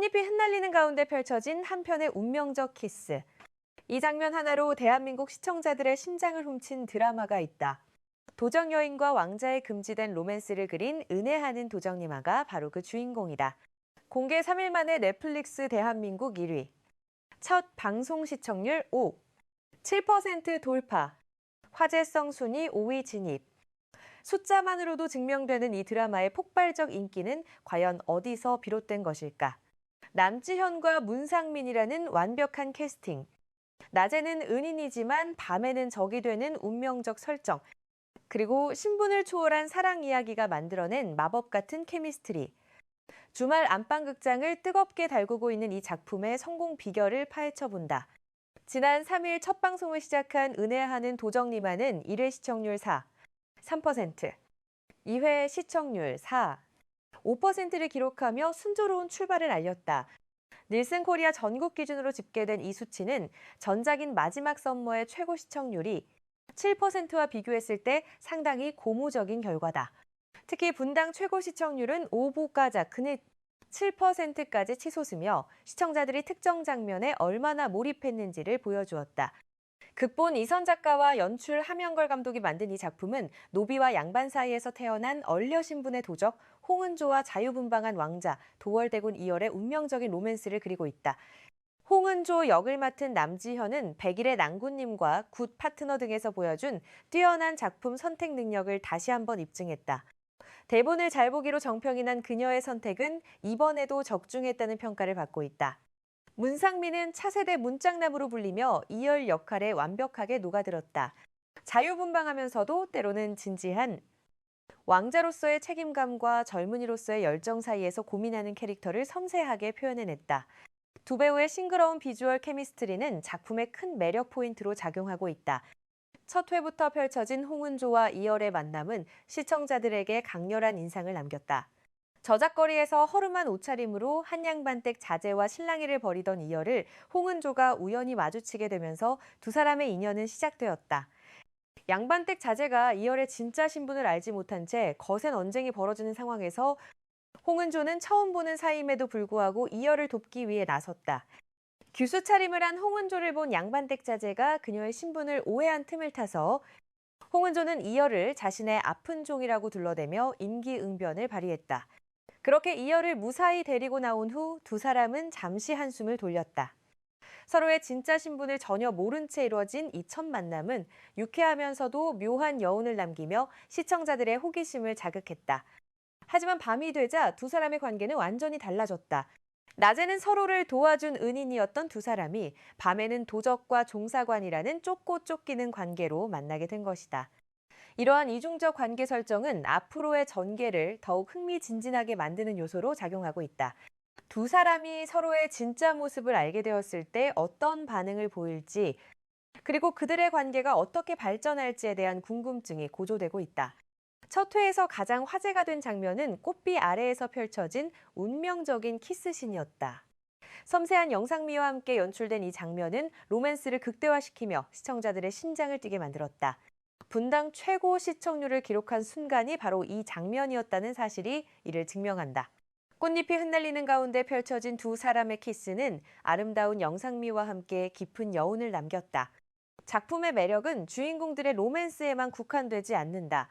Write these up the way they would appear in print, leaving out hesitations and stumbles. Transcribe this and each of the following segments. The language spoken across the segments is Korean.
꽃잎이 흩날리는 가운데 펼쳐진 한 편의 운명적 키스. 이 장면 하나로 대한민국 시청자들의 심장을 훔친 드라마가 있다. 도적 여인과 왕자의 금지된 로맨스를 그린 은혜하는 도적님화가 바로 그 주인공이다. 공개 3일 만에 넷플릭스 대한민국 1위. 첫 방송 시청률 5, 7% 돌파. 화제성 순위 5위 진입. 숫자만으로도 증명되는 이 드라마의 폭발적 인기는 과연 어디서 비롯된 것일까? 남지현과 문상민이라는 완벽한 캐스팅. 낮에는 은인이지만 밤에는 적이 되는 운명적 설정. 그리고 신분을 초월한 사랑 이야기가 만들어낸 마법 같은 케미스트리. 주말 안방극장을 뜨겁게 달구고 있는 이 작품의 성공 비결을 파헤쳐본다. 지난 3일 첫 방송을 시작한 은혜하는 도정님화는 1회 시청률 4, 3%, 2회 시청률 4, 5%를 기록하며 순조로운 출발을 알렸다. 닐슨 코리아 전국 기준으로 집계된 이 수치는 전작인 마지막 썸머의 최고 시청률이 7%와 비교했을 때 상당히 고무적인 결과다. 특히 분당 최고 시청률은 오보가자 그네 7%까지 치솟으며 시청자들이 특정 장면에 얼마나 몰입했는지를 보여주었다. 극본 이선 작가와 연출 함영걸 감독이 만든 이 작품은 노비와 양반 사이에서 태어난 얼려 신분의 도적 홍은조와 자유분방한 왕자 도월대군 이열의 운명적인 로맨스를 그리고 있다. 홍은조 역을 맡은 남지현은 백일의 낭군님과 굿 파트너 등에서 보여준 뛰어난 작품 선택 능력을 다시 한번 입증했다. 대본을 잘 보기로 정평이 난 그녀의 선택은 이번에도 적중했다는 평가를 받고 있다. 문상민은 차세대 문짝남으로 불리며 이열 역할에 완벽하게 녹아들었다. 자유분방하면서도 때로는 진지한 왕자로서의 책임감과 젊은이로서의 열정 사이에서 고민하는 캐릭터를 섬세하게 표현해냈다. 두 배우의 싱그러운 비주얼 케미스트리는 작품의 큰 매력 포인트로 작용하고 있다. 첫 회부터 펼쳐진 홍은조와 이열의 만남은 시청자들에게 강렬한 인상을 남겼다. 저작거리에서 허름한 옷차림으로 한양반댁 자제와 실랑이를 벌이던 이열을 홍은조가 우연히 마주치게 되면서 두 사람의 인연은 시작되었다. 양반댁 자제가 이열의 진짜 신분을 알지 못한 채 거센 언쟁이 벌어지는 상황에서 홍은조는 처음 보는 사이임에도 불구하고 이열을 돕기 위해 나섰다. 규수 차림을 한 홍은조를 본 양반댁 자제가 그녀의 신분을 오해한 틈을 타서 홍은조는 이열을 자신의 아픈 종이라고 둘러대며 임기응변을 발휘했다. 그렇게 이열을 무사히 데리고 나온 후 두 사람은 잠시 한숨을 돌렸다. 서로의 진짜 신분을 전혀 모른 채 이루어진 이 첫 만남은 유쾌하면서도 묘한 여운을 남기며 시청자들의 호기심을 자극했다. 하지만 밤이 되자 두 사람의 관계는 완전히 달라졌다. 낮에는 서로를 도와준 은인이었던 두 사람이 밤에는 도적과 종사관이라는 쫓고 쫓기는 관계로 만나게 된 것이다. 이러한 이중적 관계 설정은 앞으로의 전개를 더욱 흥미진진하게 만드는 요소로 작용하고 있다. 두 사람이 서로의 진짜 모습을 알게 되었을 때 어떤 반응을 보일지, 그리고 그들의 관계가 어떻게 발전할지에 대한 궁금증이 고조되고 있다. 첫 회에서 가장 화제가 된 장면은 꽃비 아래에서 펼쳐진 운명적인 키스신이었다. 섬세한 영상미와 함께 연출된 이 장면은 로맨스를 극대화시키며 시청자들의 심장을 뛰게 만들었다. 분당 최고 시청률을 기록한 순간이 바로 이 장면이었다는 사실이 이를 증명한다. 꽃잎이 흩날리는 가운데 펼쳐진 두 사람의 키스는 아름다운 영상미와 함께 깊은 여운을 남겼다. 작품의 매력은 주인공들의 로맨스에만 국한되지 않는다.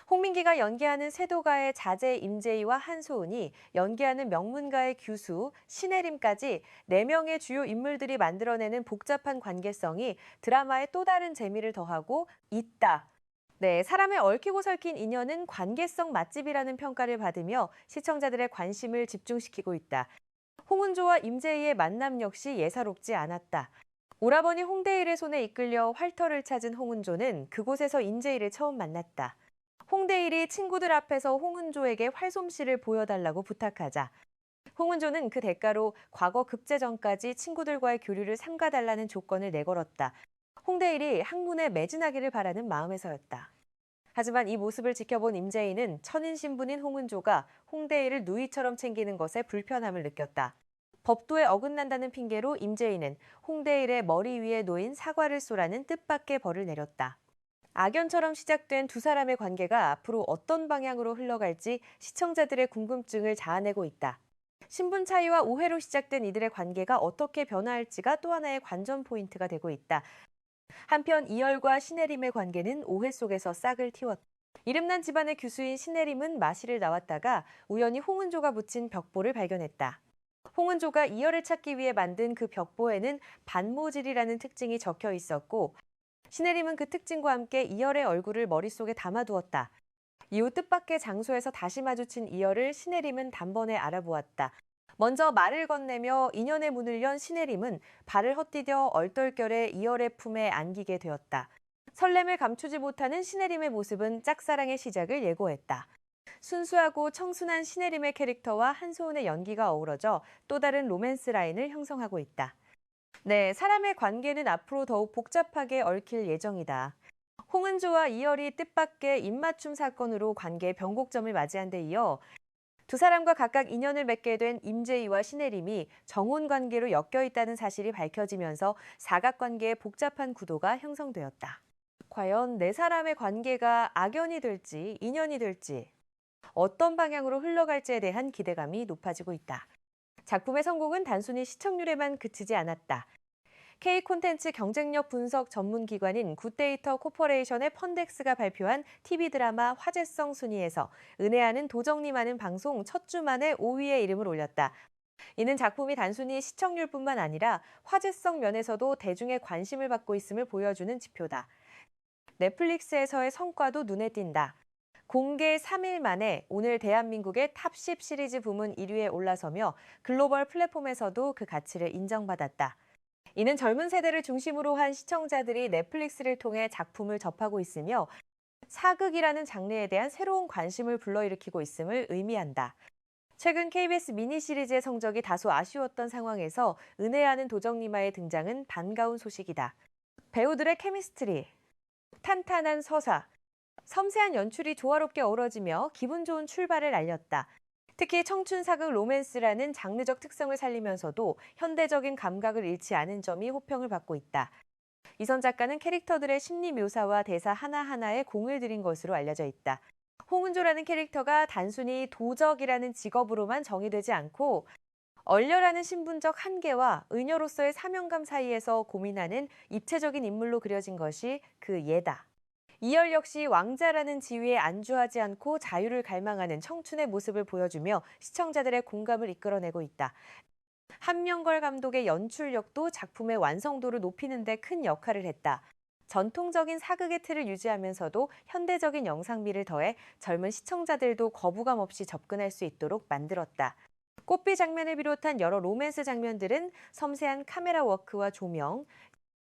홍민기가 연기하는 세도가의 자제 임재희와 한소은이 연기하는 명문가의 규수, 신혜림까지 4명의 주요 인물들이 만들어내는 복잡한 관계성이 드라마에 또 다른 재미를 더하고 있다. 네, 사람의 얽히고 설킨 인연은 관계성 맛집이라는 평가를 받으며 시청자들의 관심을 집중시키고 있다. 홍은조와 임재희의 만남 역시 예사롭지 않았다. 오라버니 홍대일의 손에 이끌려 활터를 찾은 홍은조는 그곳에서 임재희를 처음 만났다. 홍대일이 친구들 앞에서 홍은조에게 활솜씨를 보여달라고 부탁하자 홍은조는 그 대가로 과거 급제 전까지 친구들과의 교류를 삼가달라는 조건을 내걸었다. 홍대일이 학문에 매진하기를 바라는 마음에서였다. 하지만 이 모습을 지켜본 임재희는 천인 신분인 홍은조가 홍대일을 누이처럼 챙기는 것에 불편함을 느꼈다. 법도에 어긋난다는 핑계로 임재희는 홍대일의 머리 위에 놓인 사과를 쏘라는 뜻밖의 벌을 내렸다. 악연처럼 시작된 두 사람의 관계가 앞으로 어떤 방향으로 흘러갈지 시청자들의 궁금증을 자아내고 있다. 신분 차이와 오해로 시작된 이들의 관계가 어떻게 변화할지가 또 하나의 관전 포인트가 되고 있다. 한편 이열과 신혜림의 관계는 오해 속에서 싹을 틔웠다. 이름난 집안의 규수인 신혜림은 마실을 나왔다가 우연히 홍은조가 붙인 벽보를 발견했다. 홍은조가 이열을 찾기 위해 만든 그 벽보에는 반모질이라는 특징이 적혀 있었고, 신혜림은 그 특징과 함께 이열의 얼굴을 머릿속에 담아두었다. 이후 뜻밖의 장소에서 다시 마주친 이열을 신혜림은 단번에 알아보았다. 먼저 말을 건네며 인연의 문을 연 신혜림은 발을 헛디뎌 얼떨결에 이열의 품에 안기게 되었다. 설렘을 감추지 못하는 신혜림의 모습은 짝사랑의 시작을 예고했다. 순수하고 청순한 신혜림의 캐릭터와 한소은의 연기가 어우러져 또 다른 로맨스 라인을 형성하고 있다. 네, 사람의 관계는 앞으로 더욱 복잡하게 얽힐 예정이다. 홍은조와 이열이 뜻밖의 입맞춤 사건으로 관계의 변곡점을 맞이한 데 이어 두 사람과 각각 인연을 맺게 된 임재희와 신혜림이 정혼 관계로 엮여 있다는 사실이 밝혀지면서 사각관계의 복잡한 구도가 형성되었다. 과연 네 사람의 관계가 악연이 될지 인연이 될지 어떤 방향으로 흘러갈지에 대한 기대감이 높아지고 있다. 작품의 성공은 단순히 시청률에만 그치지 않았다. K콘텐츠 경쟁력 분석 전문 기관인 굿데이터 코퍼레이션의 펀덱스가 발표한 TV 드라마 화제성 순위에서 은혜아는 도정님하는 방송 첫 주 만에 5위에 이름을 올렸다. 이는 작품이 단순히 시청률뿐만 아니라 화제성 면에서도 대중의 관심을 받고 있음을 보여주는 지표다. 넷플릭스에서의 성과도 눈에 띈다. 공개 3일 만에 오늘 대한민국의 탑 10 시리즈 부문 1위에 올라서며 글로벌 플랫폼에서도 그 가치를 인정받았다. 이는 젊은 세대를 중심으로 한 시청자들이 넷플릭스를 통해 작품을 접하고 있으며 사극이라는 장르에 대한 새로운 관심을 불러일으키고 있음을 의미한다. 최근 KBS 미니 시리즈의 성적이 다소 아쉬웠던 상황에서 은혜아는 도정님아의 등장은 반가운 소식이다. 배우들의 케미스트리, 탄탄한 서사, 섬세한 연출이 조화롭게 어우러지며 기분 좋은 출발을 알렸다. 특히 청춘 사극 로맨스라는 장르적 특성을 살리면서도 현대적인 감각을 잃지 않은 점이 호평을 받고 있다. 이선 작가는 캐릭터들의 심리 묘사와 대사 하나하나에 공을 들인 것으로 알려져 있다. 홍은조라는 캐릭터가 단순히 도적이라는 직업으로만 정의되지 않고 얼려라는 신분적 한계와 의녀로서의 사명감 사이에서 고민하는 입체적인 인물로 그려진 것이 그 예다. 이열 역시 왕자라는 지위에 안주하지 않고 자유를 갈망하는 청춘의 모습을 보여주며 시청자들의 공감을 이끌어내고 있다. 한명걸 감독의 연출력도 작품의 완성도를 높이는 데 큰 역할을 했다. 전통적인 사극의 틀을 유지하면서도 현대적인 영상미를 더해 젊은 시청자들도 거부감 없이 접근할 수 있도록 만들었다. 꽃비 장면을 비롯한 여러 로맨스 장면들은 섬세한 카메라 워크와 조명,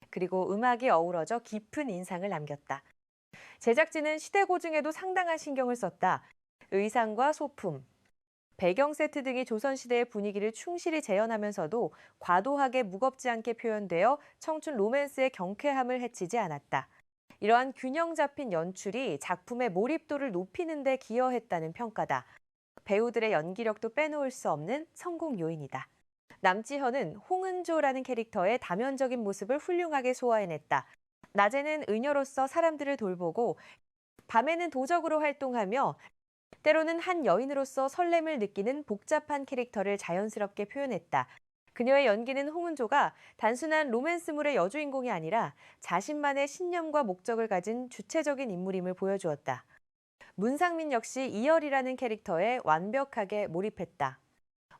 그리고 음악이 어우러져 깊은 인상을 남겼다. 제작진은 시대 고증에도 상당한 신경을 썼다. 의상과 소품, 배경 세트 등이 조선시대의 분위기를 충실히 재현하면서도 과도하게 무겁지 않게 표현되어 청춘 로맨스의 경쾌함을 해치지 않았다. 이러한 균형 잡힌 연출이 작품의 몰입도를 높이는 데 기여했다는 평가다. 배우들의 연기력도 빼놓을 수 없는 성공 요인이다. 남지현은 홍은조라는 캐릭터의 다면적인 모습을 훌륭하게 소화해냈다. 낮에는 의녀로서 사람들을 돌보고 밤에는 도적으로 활동하며 때로는 한 여인으로서 설렘을 느끼는 복잡한 캐릭터를 자연스럽게 표현했다. 그녀의 연기는 홍은조가 단순한 로맨스물의 여주인공이 아니라 자신만의 신념과 목적을 가진 주체적인 인물임을 보여주었다. 문상민 역시 이열이라는 캐릭터에 완벽하게 몰입했다.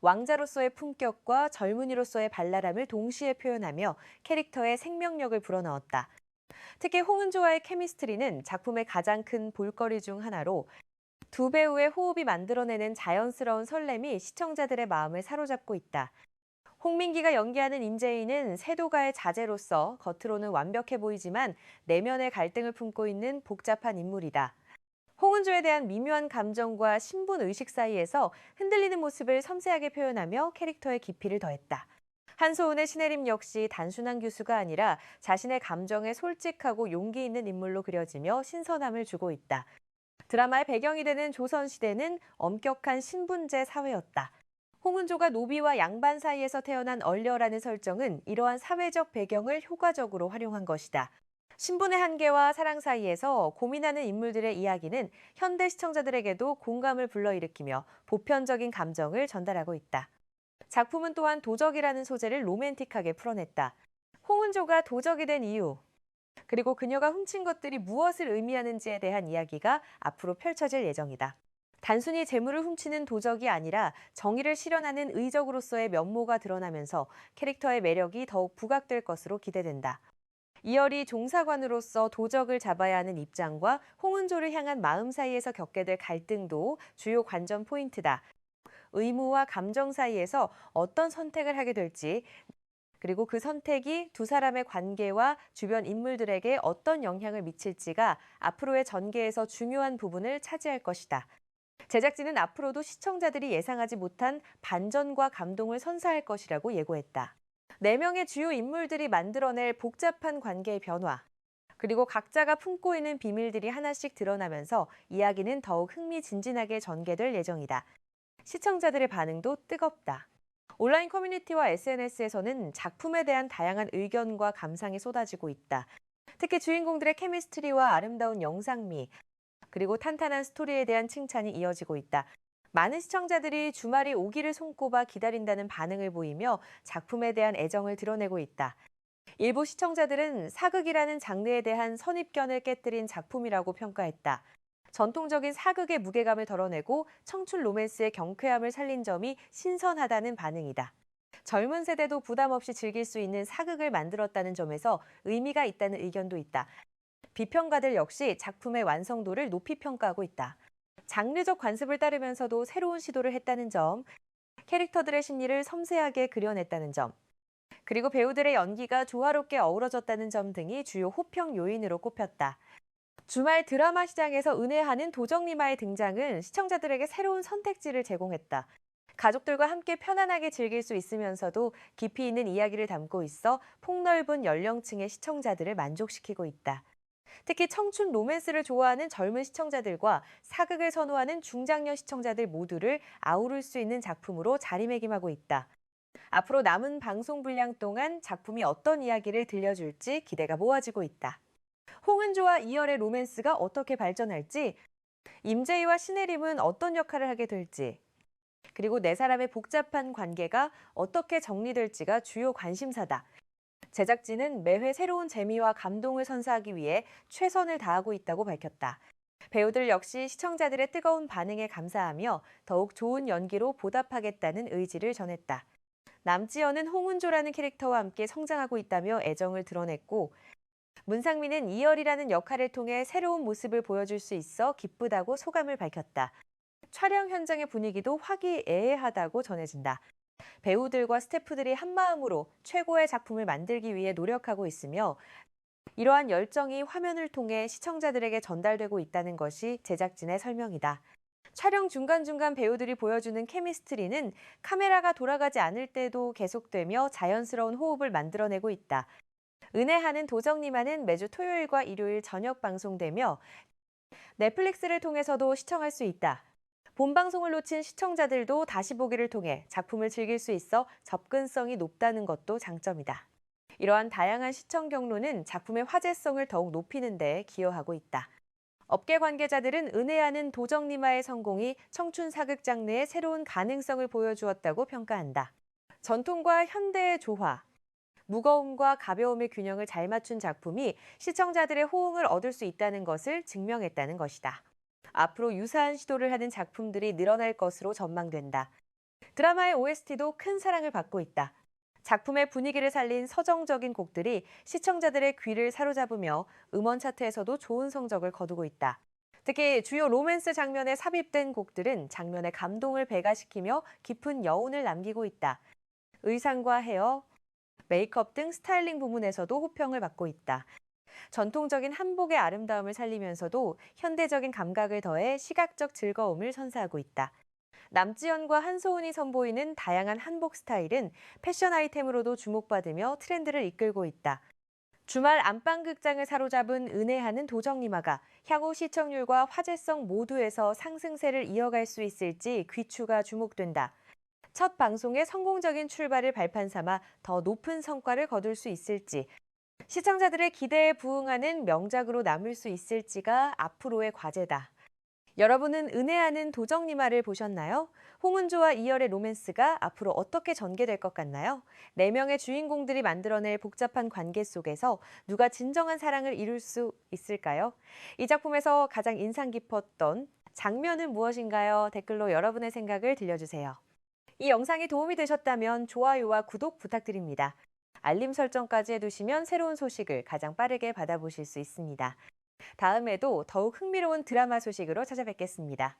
왕자로서의 품격과 젊은이로서의 발랄함을 동시에 표현하며 캐릭터의 생명력을 불어넣었다. 특히 홍은조와의 케미스트리는 작품의 가장 큰 볼거리 중 하나로 두 배우의 호흡이 만들어내는 자연스러운 설렘이 시청자들의 마음을 사로잡고 있다. 홍민기가 연기하는 임재희는 세도가의 자제로서 겉으로는 완벽해 보이지만 내면의 갈등을 품고 있는 복잡한 인물이다. 홍은조에 대한 미묘한 감정과 신분 의식 사이에서 흔들리는 모습을 섬세하게 표현하며 캐릭터의 깊이를 더했다. 한소은의 신혜림 역시 단순한 교수가 아니라 자신의 감정에 솔직하고 용기 있는 인물로 그려지며 신선함을 주고 있다. 드라마의 배경이 되는 조선시대는 엄격한 신분제 사회였다. 홍은조가 노비와 양반 사이에서 태어난 얼려라는 설정은 이러한 사회적 배경을 효과적으로 활용한 것이다. 신분의 한계와 사랑 사이에서 고민하는 인물들의 이야기는 현대 시청자들에게도 공감을 불러일으키며 보편적인 감정을 전달하고 있다. 작품은 또한 도적이라는 소재를 로맨틱하게 풀어냈다. 홍은조가 도적이 된 이유, 그리고 그녀가 훔친 것들이 무엇을 의미하는지에 대한 이야기가 앞으로 펼쳐질 예정이다. 단순히 재물을 훔치는 도적이 아니라 정의를 실현하는 의적으로서의 면모가 드러나면서 캐릭터의 매력이 더욱 부각될 것으로 기대된다. 이열이 종사관으로서 도적을 잡아야 하는 입장과 홍은조를 향한 마음 사이에서 겪게 될 갈등도 주요 관전 포인트다. 의무와 감정 사이에서 어떤 선택을 하게 될지, 그리고 그 선택이 두 사람의 관계와 주변 인물들에게 어떤 영향을 미칠지가 앞으로의 전개에서 중요한 부분을 차지할 것이다. 제작진은 앞으로도 시청자들이 예상하지 못한 반전과 감동을 선사할 것이라고 예고했다. 4명의 주요 인물들이 만들어낼 복잡한 관계의 변화, 그리고 각자가 품고 있는 비밀들이 하나씩 드러나면서 이야기는 더욱 흥미진진하게 전개될 예정이다. 시청자들의 반응도 뜨겁다. 온라인 커뮤니티와 SNS에서는 작품에 대한 다양한 의견과 감상이 쏟아지고 있다. 특히 주인공들의 케미스트리와 아름다운 영상미, 그리고 탄탄한 스토리에 대한 칭찬이 이어지고 있다. 많은 시청자들이 주말이 오기를 손꼽아 기다린다는 반응을 보이며 작품에 대한 애정을 드러내고 있다. 일부 시청자들은 사극이라는 장르에 대한 선입견을 깨뜨린 작품이라고 평가했다. 전통적인 사극의 무게감을 덜어내고 청춘 로맨스의 경쾌함을 살린 점이 신선하다는 반응이다. 젊은 세대도 부담 없이 즐길 수 있는 사극을 만들었다는 점에서 의미가 있다는 의견도 있다. 비평가들 역시 작품의 완성도를 높이 평가하고 있다. 장르적 관습을 따르면서도 새로운 시도를 했다는 점, 캐릭터들의 심리를 섬세하게 그려냈다는 점, 그리고 배우들의 연기가 조화롭게 어우러졌다는 점 등이 주요 호평 요인으로 꼽혔다. 주말 드라마 시장에서 은혜하는 도정리마의 등장은 시청자들에게 새로운 선택지를 제공했다. 가족들과 함께 편안하게 즐길 수 있으면서도 깊이 있는 이야기를 담고 있어 폭넓은 연령층의 시청자들을 만족시키고 있다. 특히 청춘 로맨스를 좋아하는 젊은 시청자들과 사극을 선호하는 중장년 시청자들 모두를 아우를 수 있는 작품으로 자리매김하고 있다. 앞으로 남은 방송 분량 동안 작품이 어떤 이야기를 들려줄지 기대가 모아지고 있다. 홍은조와 이열의 로맨스가 어떻게 발전할지, 임재희와 신혜림은 어떤 역할을 하게 될지, 그리고 네 사람의 복잡한 관계가 어떻게 정리될지가 주요 관심사다. 제작진은 매회 새로운 재미와 감동을 선사하기 위해 최선을 다하고 있다고 밝혔다. 배우들 역시 시청자들의 뜨거운 반응에 감사하며 더욱 좋은 연기로 보답하겠다는 의지를 전했다. 남지연은 홍은조라는 캐릭터와 함께 성장하고 있다며 애정을 드러냈고, 문상민은 이열이라는 역할을 통해 새로운 모습을 보여줄 수 있어 기쁘다고 소감을 밝혔다. 촬영 현장의 분위기도 화기애애하다고 전해진다. 배우들과 스태프들이 한마음으로 최고의 작품을 만들기 위해 노력하고 있으며 이러한 열정이 화면을 통해 시청자들에게 전달되고 있다는 것이 제작진의 설명이다. 촬영 중간중간 배우들이 보여주는 케미스트리는 카메라가 돌아가지 않을 때도 계속되며 자연스러운 호흡을 만들어내고 있다. 은혜하는 도정님아는 매주 토요일과 일요일 저녁 방송되며 넷플릭스를 통해서도 시청할 수 있다. 본 방송을 놓친 시청자들도 다시 보기를 통해 작품을 즐길 수 있어 접근성이 높다는 것도 장점이다. 이러한 다양한 시청 경로는 작품의 화제성을 더욱 높이는 데 기여하고 있다. 업계 관계자들은 은혜하는 도정님아의 성공이 청춘 사극 장르의 새로운 가능성을 보여주었다고 평가한다. 전통과 현대의 조화, 무거움과 가벼움의 균형을 잘 맞춘 작품이 시청자들의 호응을 얻을 수 있다는 것을 증명했다는 것이다. 앞으로 유사한 시도를 하는 작품들이 늘어날 것으로 전망된다. 드라마의 OST도 큰 사랑을 받고 있다. 작품의 분위기를 살린 서정적인 곡들이 시청자들의 귀를 사로잡으며 음원 차트에서도 좋은 성적을 거두고 있다. 특히 주요 로맨스 장면에 삽입된 곡들은 장면의 감동을 배가시키며 깊은 여운을 남기고 있다. 의상과 헤어, 메이크업 등 스타일링 부문에서도 호평을 받고 있다. 전통적인 한복의 아름다움을 살리면서도 현대적인 감각을 더해 시각적 즐거움을 선사하고 있다. 남지연과 한소은이 선보이는 다양한 한복 스타일은 패션 아이템으로도 주목받으며 트렌드를 이끌고 있다. 주말 안방극장을 사로잡은 은혜하는 도정님아가 향후 시청률과 화제성 모두에서 상승세를 이어갈 수 있을지 귀추가 주목된다. 첫 방송의 성공적인 출발을 발판 삼아 더 높은 성과를 거둘 수 있을지, 시청자들의 기대에 부응하는 명작으로 남을 수 있을지가 앞으로의 과제다. 여러분은 은혜하는 도정님화를 보셨나요? 홍은조와 이열의 로맨스가 앞으로 어떻게 전개될 것 같나요? 네 명의 주인공들이 만들어낼 복잡한 관계 속에서 누가 진정한 사랑을 이룰 수 있을까요? 이 작품에서 가장 인상 깊었던 장면은 무엇인가요? 댓글로 여러분의 생각을 들려주세요. 이 영상이 도움이 되셨다면 좋아요와 구독 부탁드립니다. 알림 설정까지 해두시면 새로운 소식을 가장 빠르게 받아보실 수 있습니다. 다음에도 더욱 흥미로운 드라마 소식으로 찾아뵙겠습니다.